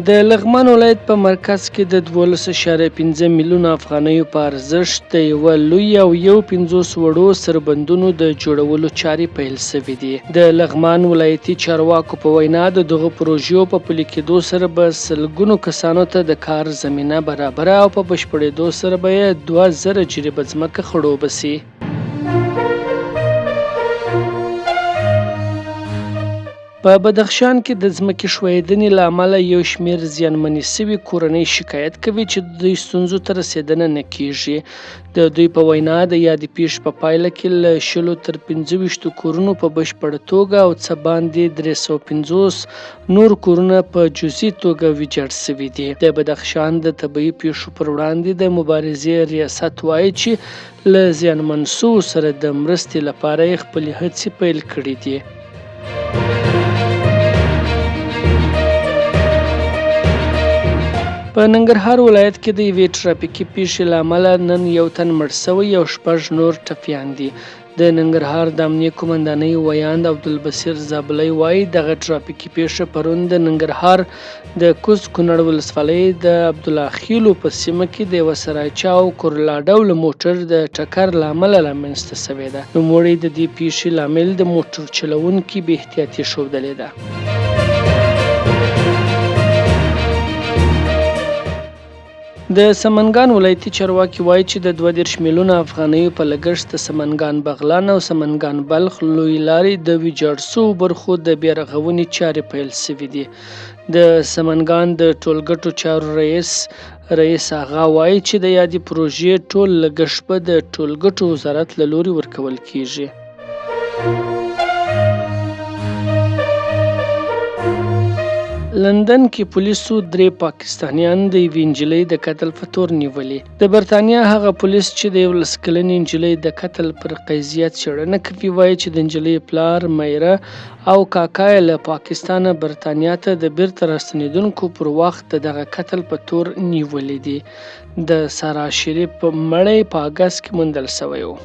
د لغمان ولایت په مرکز کې د 12.5 میلیونه افغانیو په ارزښت د یوه لوی او 150 وړو سربندونو د جوړولو چارې پیل شوې دي. د لغمان ولایتي چارواکو په وینا د دغو پروژو په پلي کېدو سره به سلګونو کسانو ته د کار زمینه برابره او په بشپړېدو سره به یې 2000 جریبه ځمکه خړوبه شي. په بدخشان کې د ځمکې ښویېدنې له امله یو شمېر زیانمنې شوي کورنۍ شکایت کوي چې د دوی ستونزو ته رسېدنه نه کېږي. د دوی په وینا د یادې پیښې په پایله کې له 10 تر 25 کورونو په بشپړه توګه او څه باندې 350 نور کورونه په جزئي توګه ویجاړ شوي دي. د بدخشان د طبیعي پیښو پر وړاندې د مبارزې ریاست وایي چې له زیانمن شویو سره د مرستې لپاره یې خپلې هڅې پیل کړې دي. په ننګرهار ولایت کې د یوې ټرافیکي پیښې له امله نن یو تن مړ شوی او 6 نور ټپیان دي. د ننګرهار د امنیه قومندانۍ ویاند عبدالبصیر زابلی وایي دغه ټرافیکي پیښه پرون د ننګرهار د کوز کونړ ولسوالۍ د عبدالله خیلو په سیمه کې د یوه سراچا او کورلا ډوله موټر د ټکر له امله رامنځته شوې ده. نوموړی د دې پیښې لامل د موټر چلوونکي بې احتیاطي ښودلې ده. د سمنګان ولایتي چارواکي وایي چې د 32 میلیونه افغانیو په لګښت د سمنګان بغلان او سمنګان بلخ لوی لارې د ویجاړ شویو برخو د بیا رغونې چارې پیل شوې دي. د سمنګان د ټولګټو چارو رئیس آغا وایي چې د یادې پروژې ټول لګښت به د ټولګټو وزارت له لوري ورکول کیږي. لندن کې پولیسو 3 پاکستانیان د یوې نجلۍ د قتل په تور نیولي. د برتانیا هغه پولیس چې د 11 کلنې نجلۍ د قتل پر قضیه څېړنه کوي وایي چې د نجلۍ پلار، میره او کاکا یې له پاکستانه برتانیا ته د بیرته راستنېدونکو پر وخت د دغه قتل په تور نیولي دي. د سارا شریف مړی په اګست کې موندل شوی و.